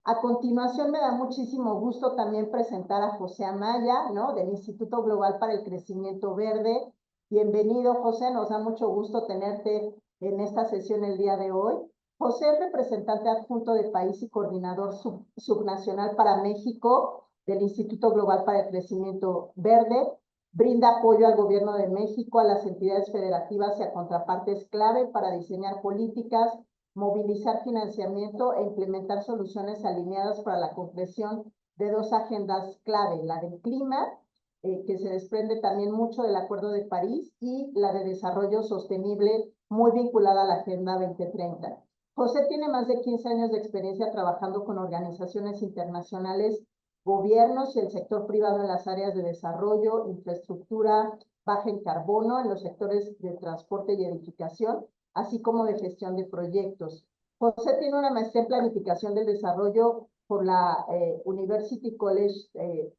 A continuación, me da muchísimo gusto también presentar a José Amaya, ¿no? Del Instituto Global para el Crecimiento Verde. Bienvenido, José, nos da mucho gusto tenerte en esta sesión el día de hoy. José es representante adjunto de país y coordinador subnacional para México del Instituto Global para el Crecimiento Verde. Brinda apoyo al Gobierno de México, a las entidades federativas y a contrapartes clave para diseñar políticas, movilizar financiamiento e implementar soluciones alineadas para la concreción de dos agendas clave, la del clima, que se desprende también mucho del Acuerdo de París, y la de desarrollo sostenible, muy vinculada a la Agenda 2030. José tiene más de 15 años de experiencia trabajando con organizaciones internacionales, gobiernos y el sector privado en las áreas de desarrollo, infraestructura baja en carbono, en los sectores de transporte y edificación, así como de gestión de proyectos. José tiene una maestría en planificación del desarrollo por la University College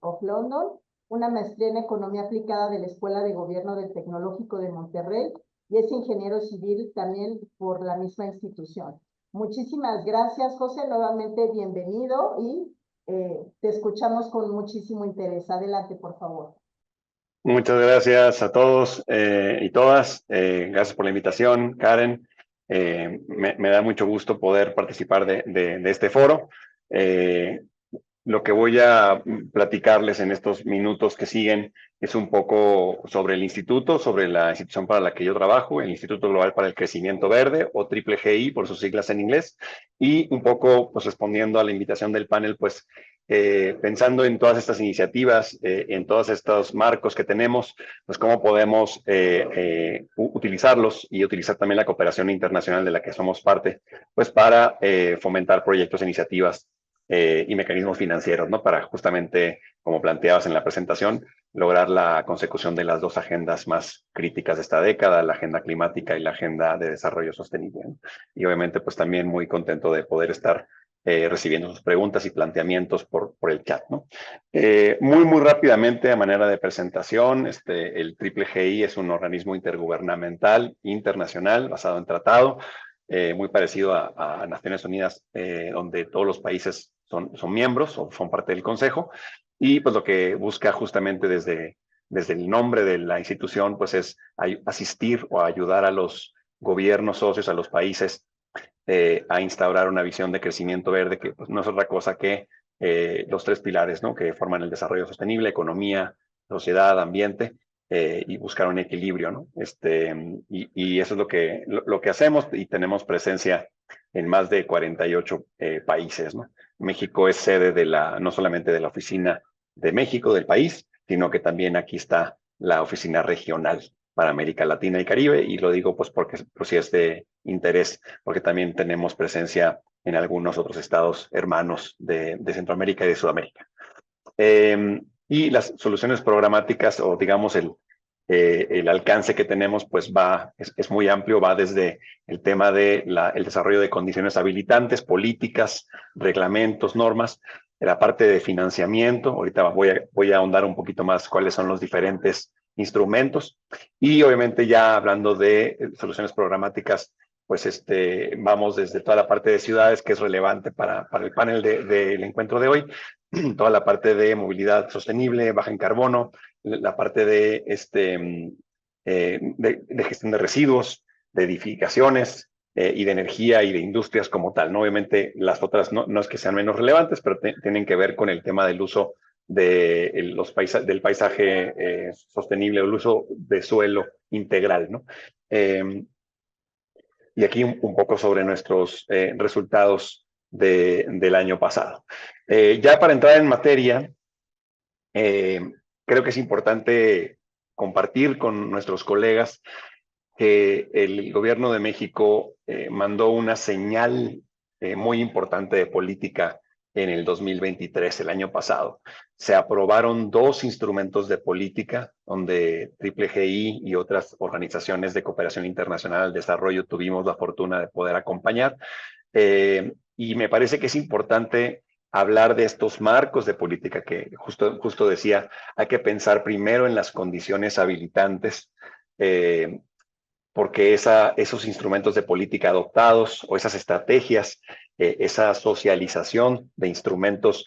of London, una maestría en economía aplicada de la Escuela de Gobierno del Tecnológico de Monterrey, y es ingeniero civil también por la misma institución. Muchísimas gracias, José, nuevamente bienvenido y te escuchamos con muchísimo interés. Adelante, por favor. Muchas gracias a todos y todas. Gracias por la invitación, Karen. Me da mucho gusto poder participar de este foro. Lo que voy a platicarles en estos minutos que siguen es un poco sobre el instituto, sobre la institución para la que yo trabajo, el Instituto Global para el Crecimiento Verde, o Triple GI por sus siglas en inglés, y un poco pues respondiendo a la invitación del panel, pues pensando en todas estas iniciativas, en todos estos marcos que tenemos, pues cómo podemos utilizarlos y utilizar también la cooperación internacional de la que somos parte, pues para fomentar proyectos e iniciativas y mecanismos financieros, ¿no? Para justamente, como planteabas en la presentación, lograr la consecución de las dos agendas más críticas de esta década, la agenda climática y la agenda de desarrollo sostenible, ¿no? Y obviamente, pues también muy contento de poder estar recibiendo sus preguntas y planteamientos por el chat, ¿no? Muy rápidamente, a manera de presentación, el Triple GI es un organismo intergubernamental internacional basado en tratado, muy parecido a Naciones Unidas, donde todos los países son miembros o son parte del Consejo, y pues lo que busca justamente desde el nombre de la institución, pues es asistir o ayudar a los gobiernos socios, a los países, a instaurar una visión de crecimiento verde que pues, no es otra cosa que los tres pilares, ¿no? Que forman el desarrollo sostenible, economía, sociedad, ambiente, y buscar un equilibrio, ¿no? Y eso es lo que hacemos, y tenemos presencia en más de 48 países, ¿no? México es sede no solamente de la oficina de México, del país, sino que también aquí está la oficina regional para América Latina y Caribe, y lo digo pues porque por si es de interés, porque también tenemos presencia en algunos otros estados hermanos de Centroamérica y de Sudamérica. Y las soluciones programáticas, o digamos el alcance que tenemos, pues es muy amplio, va desde el tema de el desarrollo de condiciones habilitantes, políticas, reglamentos, normas, de la parte de financiamiento. Ahorita voy a ahondar un poquito más cuáles son los diferentes instrumentos, y obviamente ya hablando de soluciones programáticas, pues vamos desde toda la parte de ciudades, que es relevante para el panel del encuentro de hoy, toda la parte de movilidad sostenible, baja en carbono, la parte de gestión de residuos, de edificaciones y de energía y de industrias como tal, ¿no? Obviamente las otras no es que sean menos relevantes, pero tienen que ver con el tema del uso del paisaje sostenible, o el uso de suelo integral, ¿no? Y aquí un poco sobre nuestros resultados del año pasado. Ya para entrar en materia, creo que es importante compartir con nuestros colegas que el gobierno de México mandó una señal muy importante de política en el 2023, el año pasado. Se aprobaron dos instrumentos de política donde Triple GI y otras organizaciones de cooperación internacional al desarrollo tuvimos la fortuna de poder acompañar. Y me parece que es importante hablar de estos marcos de política que justo decía, hay que pensar primero en las condiciones habilitantes, porque esos instrumentos de política adoptados o esas estrategias esa socialización de instrumentos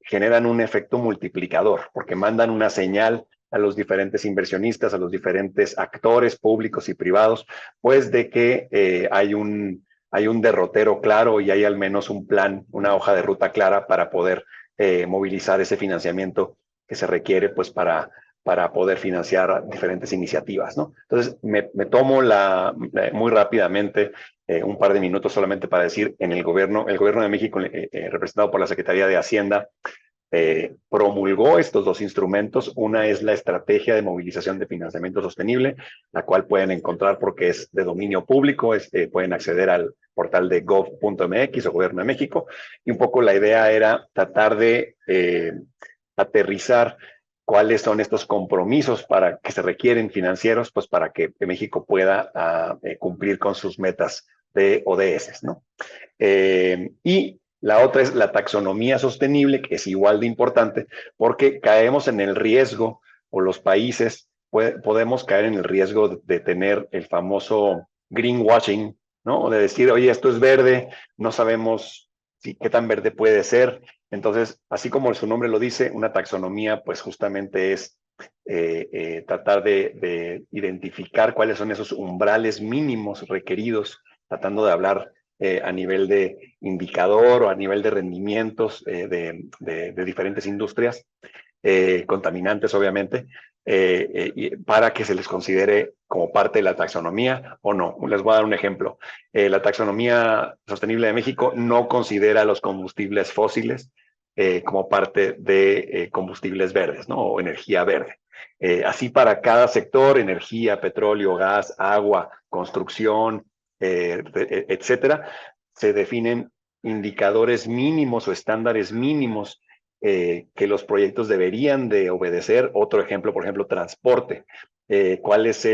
generan un efecto multiplicador, porque mandan una señal a los diferentes inversionistas, a los diferentes actores públicos y privados, pues de que hay un derrotero claro y hay al menos un plan, una hoja de ruta clara para poder movilizar ese financiamiento que se requiere pues para poder financiar diferentes iniciativas, ¿no? Entonces, me tomo muy rápidamente un par de minutos solamente para decir, el gobierno de México, representado por la Secretaría de Hacienda, promulgó estos dos instrumentos. Una es la estrategia de movilización de financiamiento sostenible, la cual pueden encontrar porque es de dominio público, pueden acceder al portal de gov.mx o Gobierno de México, y un poco la idea era tratar de aterrizar cuáles son estos compromisos para que se requieren financieros, pues para que México pueda cumplir con sus metas de ODS, ¿no? Y la otra es la taxonomía sostenible, que es igual de importante, porque caemos en el riesgo, o los países podemos caer en el riesgo de tener el famoso greenwashing, ¿no? De decir, oye, esto es verde, no sabemos qué tan verde puede ser. Entonces, así como su nombre lo dice, una taxonomía, pues justamente es tratar de identificar cuáles son esos umbrales mínimos requeridos, tratando de hablar a nivel de indicador o a nivel de rendimientos de diferentes industrias, contaminantes obviamente, para que se les considere como parte de la taxonomía o no. Les voy a dar un ejemplo. La taxonomía sostenible de México no considera los combustibles fósiles como parte de combustibles verdes, ¿no? O energía verde. Así para cada sector, energía, petróleo, gas, agua, construcción, etcétera, se definen indicadores mínimos o estándares mínimos que los proyectos deberían de obedecer. Otro ejemplo, por ejemplo, transporte. ¿Cuál es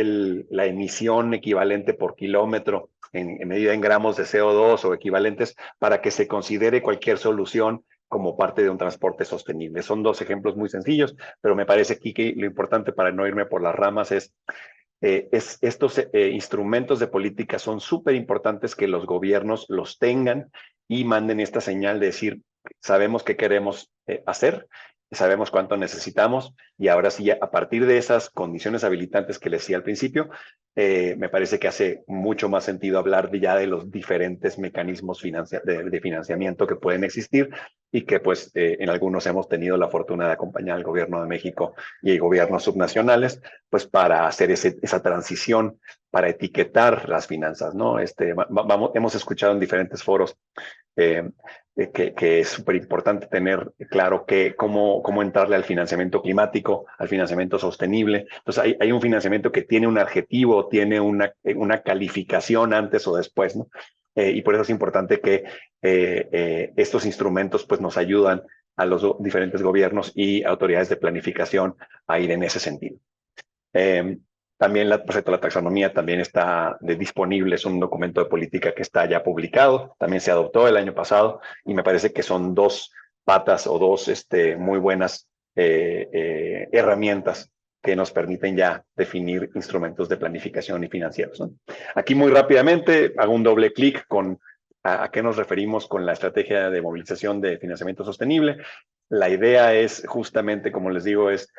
la emisión equivalente por kilómetro en medida en gramos de CO2 o equivalentes para que se considere cualquier solución como parte de un transporte sostenible? Son dos ejemplos muy sencillos, pero me parece aquí que lo importante, para no irme por las ramas, es estos instrumentos de política son súper importantes que los gobiernos los tengan y manden esta señal de decir, sabemos qué queremos hacer, sabemos cuánto necesitamos, y ahora sí, a partir de esas condiciones habilitantes que les decía al principio, me parece que hace mucho más sentido hablar ya de los diferentes mecanismos de financiamiento que pueden existir y que pues en algunos hemos tenido la fortuna de acompañar al Gobierno de México y gobiernos subnacionales, pues para hacer esa transición, para etiquetar las finanzas, ¿no? Hemos escuchado en diferentes foros que es súper importante tener claro cómo entrarle al financiamiento climático, al financiamiento sostenible. Entonces, hay un financiamiento que tiene un adjetivo, tiene una calificación antes o después, ¿no? Y por eso es importante que estos instrumentos pues, nos ayudan a los diferentes gobiernos y autoridades de planificación a ir en ese sentido. También por cierto, la taxonomía también está disponible, es un documento de política que está ya publicado, también se adoptó el año pasado y me parece que son dos patas o dos muy buenas herramientas que nos permiten ya definir instrumentos de planificación y financieros, ¿no? Aquí muy rápidamente hago un doble clic a qué nos referimos con la estrategia de movilización de financiamiento sostenible. La idea es justamente, como les digo, es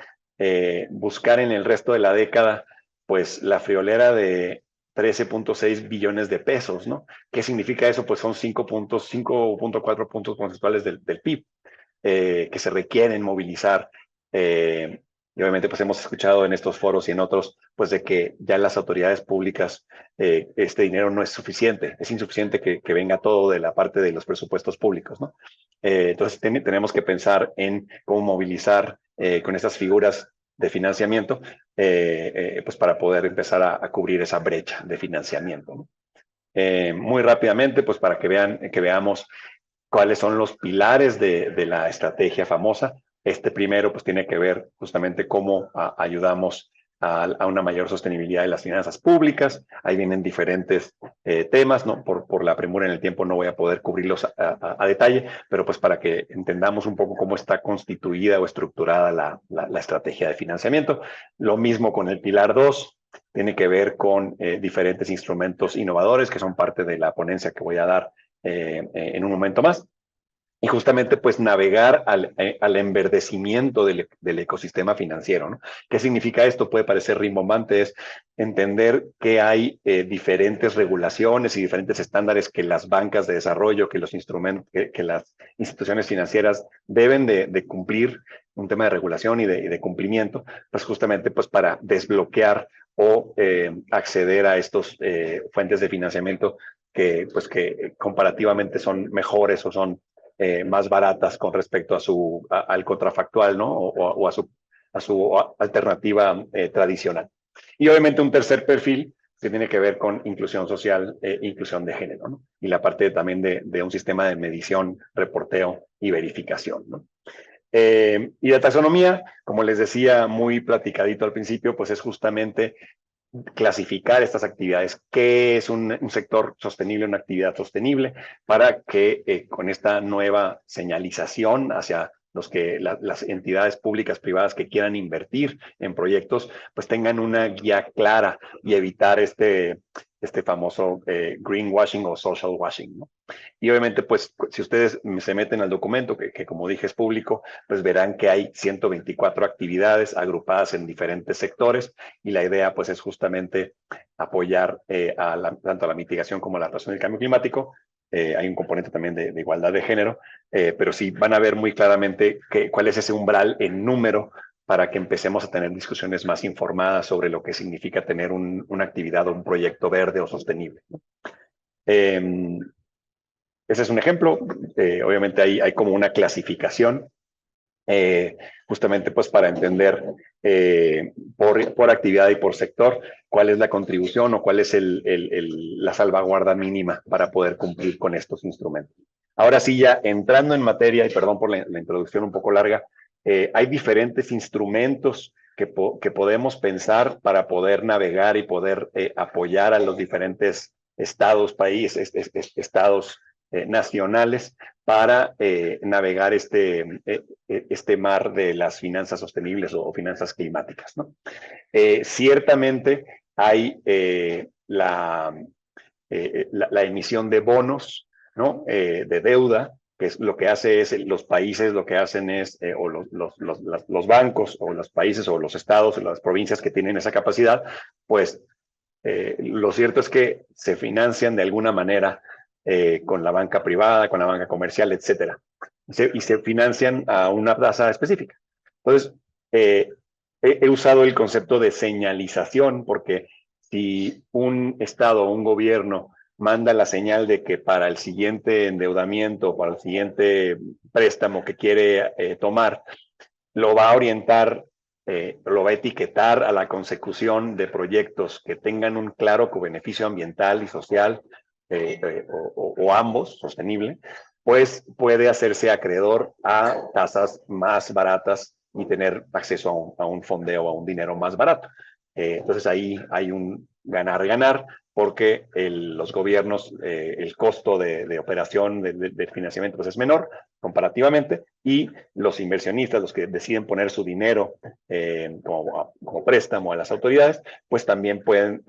buscar en el resto de la década pues la friolera de 13.6 billones de pesos, ¿no? ¿Qué significa eso? Pues son 5.4 puntos porcentuales del PIB que se requieren movilizar. Y obviamente pues hemos escuchado en estos foros y en otros pues de que ya las autoridades públicas este dinero no es suficiente, es insuficiente que venga todo de la parte de los presupuestos públicos, ¿no? Entonces tenemos que pensar en cómo movilizar con estas figuras de financiamiento, pues para poder empezar a cubrir esa brecha de financiamiento, ¿no? Muy rápidamente, pues para que veamos cuáles son los pilares de la estrategia famosa. Este primero, pues tiene que ver justamente cómo ayudamos a una mayor sostenibilidad de las finanzas públicas. Ahí vienen diferentes temas, ¿no? Por la premura en el tiempo no voy a poder cubrirlos a detalle, pero pues para que entendamos un poco cómo está constituida o estructurada la estrategia de financiamiento. Lo mismo con el pilar 2, tiene que ver con diferentes instrumentos innovadores que son parte de la ponencia que voy a dar en un momento más. Y justamente pues navegar al enverdecimiento del ecosistema financiero, ¿no? ¿Qué significa esto? Puede parecer rimbombante, es entender que hay diferentes regulaciones y diferentes estándares que las bancas de desarrollo, que los instrumentos, que las instituciones financieras deben de cumplir, un tema de regulación y de cumplimiento, pues justamente pues para desbloquear o acceder a estos fuentes de financiamiento que comparativamente son mejores o son más baratas con respecto al contrafactual, ¿no? O a su alternativa tradicional. Y obviamente un tercer perfil que tiene que ver con inclusión social e inclusión de género, ¿no? Y la parte también de un sistema de medición, reporteo y verificación, ¿no? Y la taxonomía, como les decía, muy platicadito al principio, pues es justamente clasificar estas actividades, qué es un sector sostenible, una actividad sostenible, para que con esta nueva señalización hacia las entidades públicas privadas que quieran invertir en proyectos, pues tengan una guía clara y evitar este famoso greenwashing o social washing, ¿no? Y obviamente, pues, si ustedes se meten al documento, que como dije es público, pues verán que hay 124 actividades agrupadas en diferentes sectores y la idea, pues, es justamente apoyar tanto a la mitigación como a la adaptación del cambio climático. Hay un componente también de igualdad de género, pero sí van a ver muy claramente cuál es ese umbral en número para que empecemos a tener discusiones más informadas sobre lo que significa tener una actividad o un proyecto verde o sostenible, ¿no? Ese es un ejemplo. Obviamente hay como una clasificación, justamente pues para entender por actividad y por sector cuál es la contribución o cuál es la salvaguarda mínima para poder cumplir con estos instrumentos. Ahora sí, ya entrando en materia, y perdón por la introducción un poco larga, hay diferentes instrumentos que podemos pensar para poder navegar y poder apoyar a los diferentes estados, países, estados nacionales para navegar este mar de las finanzas sostenibles o finanzas climáticas, ¿no? Ciertamente hay la emisión de bonos, ¿no? De deuda, que es lo que hace es, los países lo que hacen es, o los bancos, o los países, o los estados, o las provincias que tienen esa capacidad, pues lo cierto es que se financian de alguna manera con la banca privada, con la banca comercial, etcétera. Y se financian a una tasa específica. Entonces, he usado el concepto de señalización porque si un Estado o un gobierno manda la señal de que para el siguiente endeudamiento, para el siguiente préstamo que quiere tomar, lo va a orientar, lo va a etiquetar a la consecución de proyectos que tengan un claro beneficio ambiental y social, o ambos, sostenible, pues puede hacerse acreedor a tasas más baratas y tener acceso a un fondeo, a un dinero más barato. Entonces ahí hay un ganar-ganar porque los gobiernos, el costo de operación del financiamiento pues es menor comparativamente y los inversionistas, los que deciden poner su dinero como préstamo a las autoridades, pues también pueden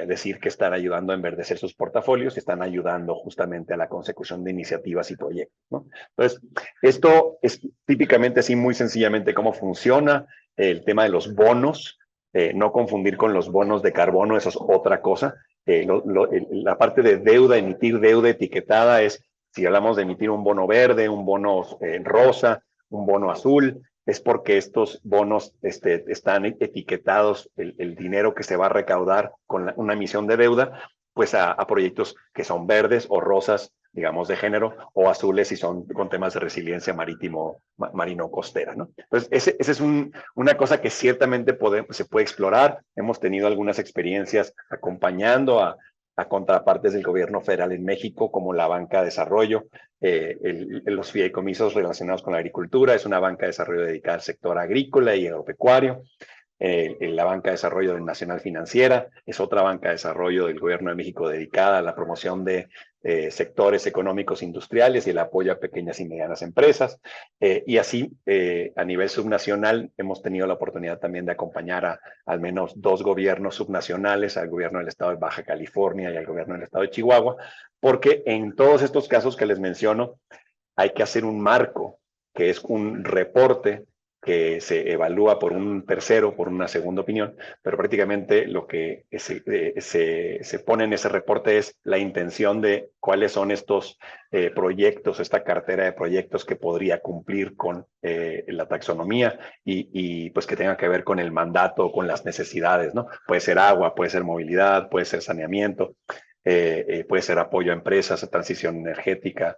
decir que están ayudando a enverdecer sus portafolios y están ayudando justamente a la consecución de iniciativas y proyectos, ¿no? Entonces, esto es típicamente así muy sencillamente cómo funciona el tema de los bonos. No confundir con los bonos de carbono, eso es otra cosa. La parte de deuda, emitir deuda etiquetada es, si hablamos de emitir un bono verde, un bono rosa, un bono azul, es porque estos bonos están etiquetados, el dinero que se va a recaudar con una emisión de deuda, pues a proyectos que son verdes o rosas, digamos, de género, o azules si son con temas de resiliencia marino-costera, ¿no? Entonces, esa es una cosa que ciertamente se puede explorar. Hemos tenido algunas experiencias acompañando a contrapartes del gobierno federal en México, como la Banca de Desarrollo, los fideicomisos relacionados con la agricultura, es una banca de desarrollo dedicada al sector agrícola y agropecuario. La Banca de Desarrollo Nacional Financiera es otra banca de desarrollo del Gobierno de México dedicada a la promoción de sectores económicos industriales y el apoyo a pequeñas y medianas empresas. Y así, a nivel subnacional, hemos tenido la oportunidad también de acompañar a al menos 2 gobiernos subnacionales, al gobierno del estado de Baja California y al gobierno del estado de Chihuahua, porque en todos estos casos que les menciono, hay que hacer un marco, que es un reporte que se evalúa por un tercero, por una segunda opinión, pero prácticamente lo que se pone en ese reporte es la intención de cuáles son estos proyectos, esta cartera de proyectos que podría cumplir con la taxonomía y pues que tenga que ver con el mandato, con las necesidades, ¿no? Puede ser agua, puede ser movilidad, puede ser saneamiento, puede ser apoyo a empresas, a transición energética,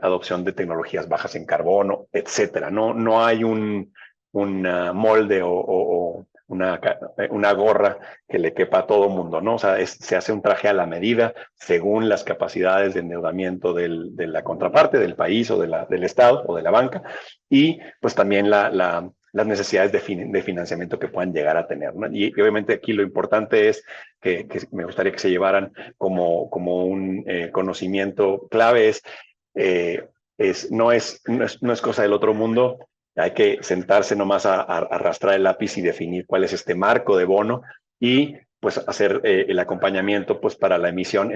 adopción de tecnologías bajas en carbono, etcétera. No hay un molde o una gorra que le quepa a todo mundo, ¿no? O sea, se hace un traje a la medida según las capacidades de endeudamiento de la contraparte, del país o del Estado o de la banca, y pues también las necesidades de financiamiento que puedan llegar a tener, ¿no? Y obviamente aquí lo importante es que me gustaría que se llevaran como un conocimiento clave no es cosa del otro mundo. Hay que sentarse nomás a arrastrar el lápiz y definir cuál es este marco de bono y pues hacer el acompañamiento pues para la emisión.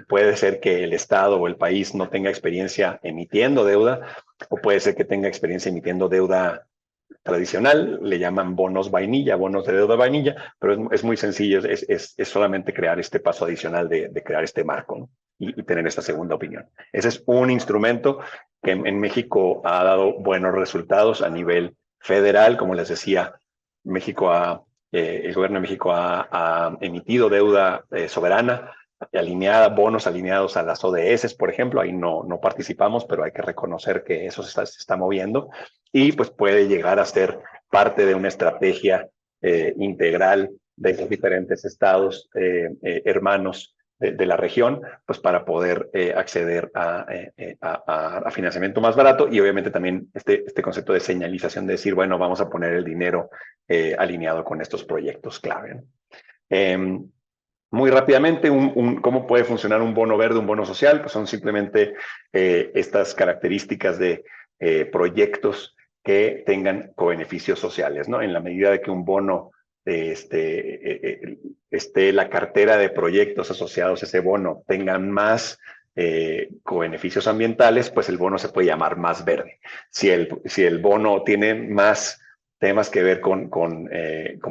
Puede ser que el Estado o el país no tenga experiencia emitiendo deuda o puede ser que tenga experiencia emitiendo deuda tradicional, le llaman bonos vainilla, bonos de deuda vainilla, pero es muy sencillo, es solamente crear este paso adicional de crear este marco, ¿no? Y tener esta segunda opinión. Ese es un instrumento que en México ha dado buenos resultados a nivel federal. Como les decía, el gobierno de México ha emitido deuda soberana, bonos alineados a las ODS, por ejemplo. Ahí no participamos, pero hay que reconocer que eso se está moviendo y pues puede llegar a ser parte de una estrategia integral de los diferentes estados hermanos de la región, pues para poder acceder a financiamiento más barato y obviamente también este concepto de señalización de decir, bueno, vamos a poner el dinero alineado con estos proyectos clave, ¿no? Muy rápidamente, ¿cómo puede funcionar un bono verde, un bono social? Pues son simplemente estas características de proyectos que tengan cobeneficios sociales, ¿no? En la medida de que un bono esté la cartera de proyectos asociados a ese bono tengan más cobeneficios ambientales, pues el bono se puede llamar más verde. Si el bono tiene más temas que ver con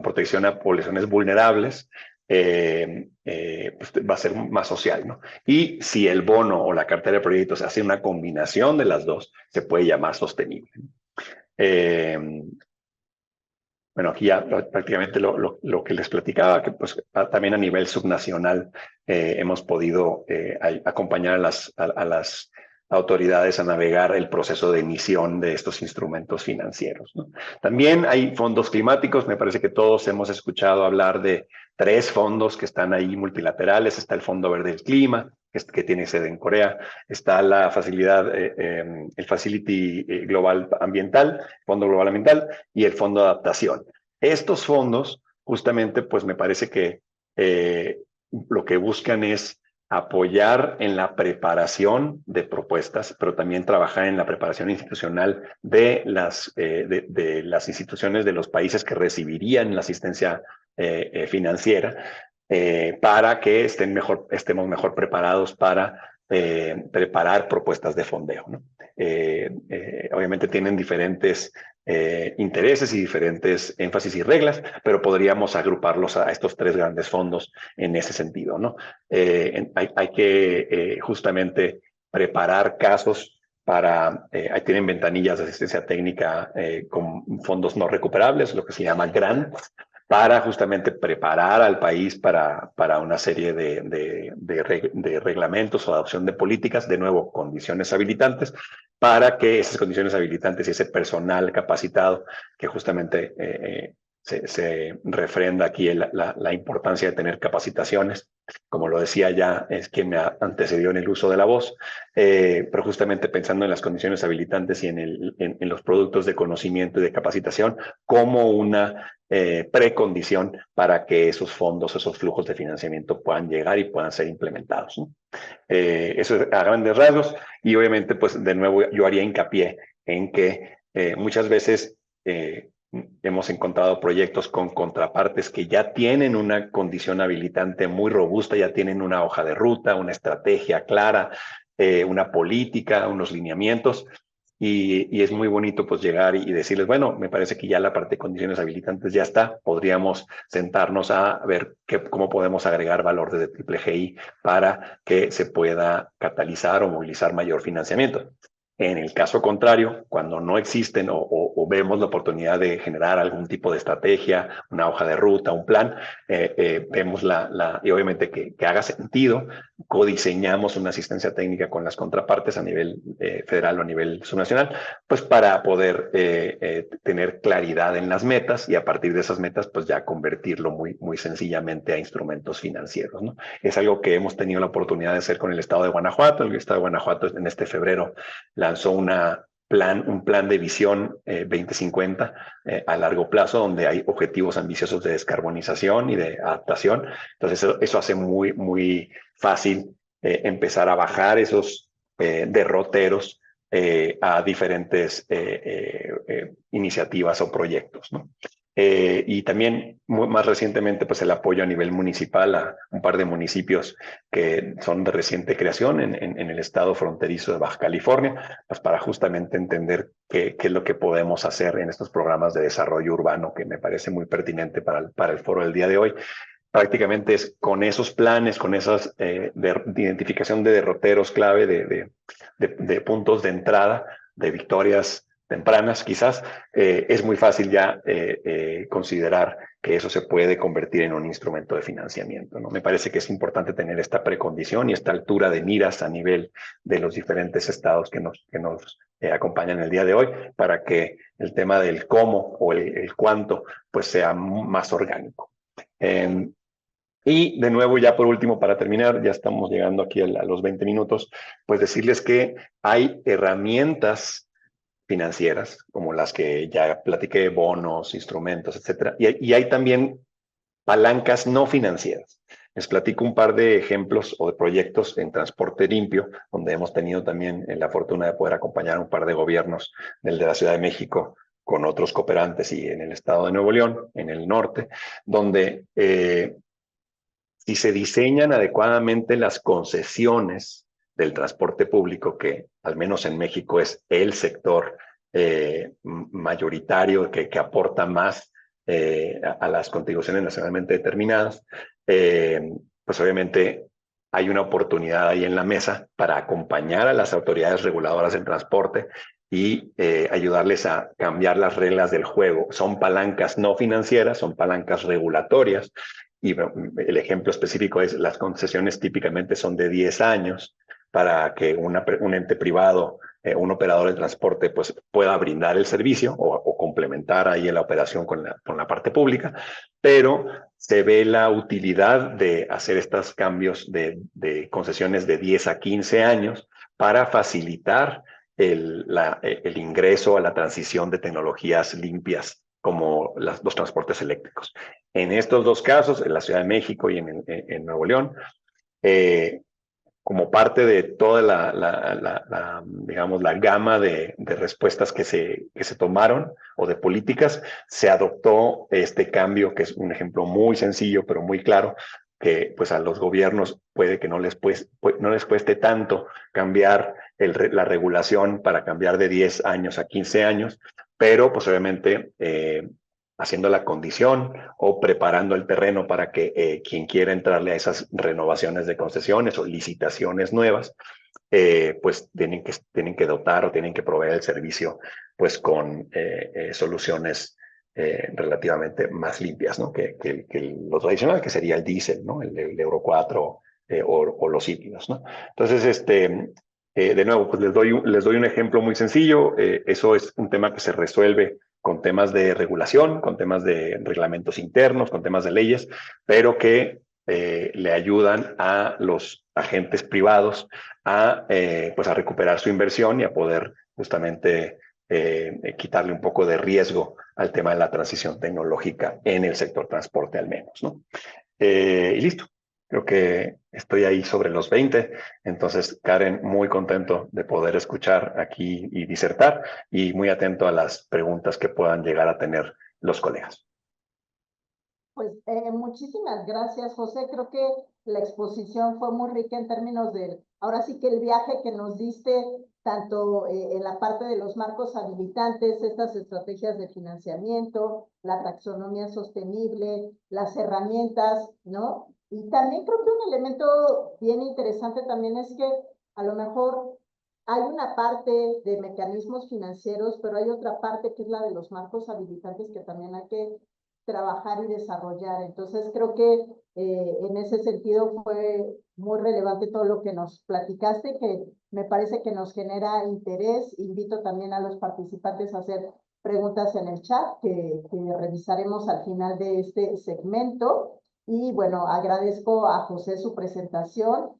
protección a poblaciones vulnerables, pues va a ser más social, ¿no? Y si el bono o la cartera de proyectos hace una combinación de las dos, se puede llamar sostenible. Bueno, aquí ya prácticamente lo que les platicaba, que pues también a nivel subnacional hemos podido acompañar a las autoridades a navegar el proceso de emisión de estos instrumentos financieros, ¿no? También hay fondos climáticos. Me parece que todos hemos escuchado hablar de 3 fondos que están ahí multilaterales. Está el Fondo Verde del Clima, que tiene sede en Corea. Está la facilidad, el Facility Global Ambiental, Fondo Global Ambiental, y el Fondo de Adaptación. Estos fondos, justamente, pues me parece que lo que buscan es apoyar en la preparación de propuestas, pero también trabajar en la preparación institucional de las instituciones de los países que recibirían la asistencia financiera, para que estemos mejor preparados para preparar propuestas de fondeo, ¿no? Obviamente tienen diferentes intereses y diferentes énfasis y reglas, pero podríamos agruparlos a estos 3 grandes fondos en ese sentido, ¿no? Hay que justamente preparar casos ahí tienen ventanillas de asistencia técnica con fondos no recuperables, lo que se llama grants, para justamente preparar al país para una serie de reglamentos o adopción de políticas, de nuevo, condiciones habilitantes, para que esas condiciones habilitantes y ese personal capacitado, que justamente se refrenda aquí la importancia de tener capacitaciones, como lo decía ya, es quien me antecedió en el uso de la voz, pero justamente pensando en las condiciones habilitantes y en los productos de conocimiento y de capacitación como una precondición para que esos fondos, esos flujos de financiamiento puedan llegar y puedan ser implementados, ¿no? Eso es a grandes rasgos, y obviamente, pues de nuevo yo haría hincapié en que muchas veces hemos encontrado proyectos con contrapartes que ya tienen una condición habilitante muy robusta, ya tienen una hoja de ruta, una estrategia clara, una política, unos lineamientos, y es muy bonito pues llegar y decirles, bueno, me parece que ya la parte de condiciones habilitantes ya está, podríamos sentarnos a ver cómo podemos agregar valor desde Triple GI para que se pueda catalizar o movilizar mayor financiamiento. En el caso contrario, cuando no existen o vemos la oportunidad de generar algún tipo de estrategia, una hoja de ruta, un plan, vemos y obviamente que haga sentido, codiseñamos una asistencia técnica con las contrapartes a nivel federal o a nivel subnacional, pues para poder tener claridad en las metas y a partir de esas metas, pues ya convertirlo muy sencillamente a instrumentos financieros, ¿no? Es algo que hemos tenido la oportunidad de hacer con el Estado de Guanajuato. El Estado de Guanajuato en este febrero lanzó un plan de visión 2050 a largo plazo, donde hay objetivos ambiciosos de descarbonización y de adaptación. Entonces, eso hace muy fácil empezar a bajar esos derroteros a diferentes iniciativas o proyectos, ¿no? Y también más recientemente pues el apoyo a nivel municipal a un par de municipios que son de reciente creación en el estado fronterizo de Baja California, pues para justamente entender qué es lo que podemos hacer en estos programas de desarrollo urbano, que me parece muy pertinente para el foro del día de hoy. Prácticamente es con esos planes, con esas de identificación de derroteros clave, de puntos de entrada, de victorias tempranas quizás, es muy fácil ya considerar que eso se puede convertir en un instrumento de financiamiento, ¿no? Me parece que es importante tener esta precondición y esta altura de miras a nivel de los diferentes estados que nos acompañan el día de hoy, para que el tema del cómo o el cuánto pues sea más orgánico. Y de nuevo, ya por último, para terminar, ya estamos llegando aquí a los 20 minutos, pues decirles que hay herramientas financieras, como las que ya platiqué, bonos, instrumentos, etcétera, y hay también palancas no financieras. Les platico un par de ejemplos o de proyectos en transporte limpio, donde hemos tenido también la fortuna de poder acompañar a un par de gobiernos, del de la Ciudad de México, con otros cooperantes, y en el estado de Nuevo León, en el norte, donde si se diseñan adecuadamente las concesiones del transporte público, que al menos en México es el sector mayoritario que aporta más a las contribuciones nacionalmente determinadas, pues obviamente hay una oportunidad ahí en la mesa para acompañar a las autoridades reguladoras del transporte y ayudarles a cambiar las reglas del juego. Son palancas no financieras, son palancas regulatorias, y el ejemplo específico es las concesiones típicamente son de 10 años para que un ente privado, un operador de transporte, pues pueda brindar el servicio o complementar ahí la operación con la parte pública, pero se ve la utilidad de hacer estos cambios de concesiones de 10 a 15 años para facilitar el ingreso a la transición de tecnologías limpias como los transportes eléctricos. En estos dos casos, en la Ciudad de México y en Nuevo León, como parte de toda digamos, la gama de respuestas que se tomaron o de políticas, se adoptó este cambio, que es un ejemplo muy sencillo, pero muy claro, que pues a los gobiernos puede que no les cueste tanto cambiar la regulación para cambiar de 10 años a 15 años, pero pues obviamente haciendo la condición o preparando el terreno para que quien quiera entrarle a esas renovaciones de concesiones o licitaciones nuevas, pues tienen que dotar o tienen que proveer el servicio pues con soluciones relativamente más limpias, ¿no? que lo tradicional, que sería el diésel, ¿no? El Euro 4 o los híbridos, ¿no? Entonces, de nuevo, pues les doy un ejemplo muy sencillo. Eso es un tema que se resuelve con temas de regulación, con temas de reglamentos internos, con temas de leyes, pero que le ayudan a los agentes privados pues a recuperar su inversión y a poder justamente quitarle un poco de riesgo al tema de la transición tecnológica en el sector transporte al menos, ¿no? Y listo. Creo que estoy ahí sobre los 20. Entonces, Karen, muy contento de poder escuchar aquí y disertar y muy atento a las preguntas que puedan llegar a tener los colegas. Pues muchísimas gracias, José. Creo que la exposición fue muy rica en términos de, ahora sí que el viaje que nos diste, tanto en la parte de los marcos habilitantes, estas estrategias de financiamiento, la taxonomía sostenible, las herramientas, ¿no? Y también creo que un elemento bien interesante también es que a lo mejor hay una parte de mecanismos financieros, pero hay otra parte que es la de los marcos habilitantes que también hay que trabajar y desarrollar. Entonces creo que en ese sentido fue muy relevante todo lo que nos platicaste, que me parece que nos genera interés. Invito también a los participantes a hacer preguntas en el chat que revisaremos al final de este segmento. Y bueno, agradezco a José su presentación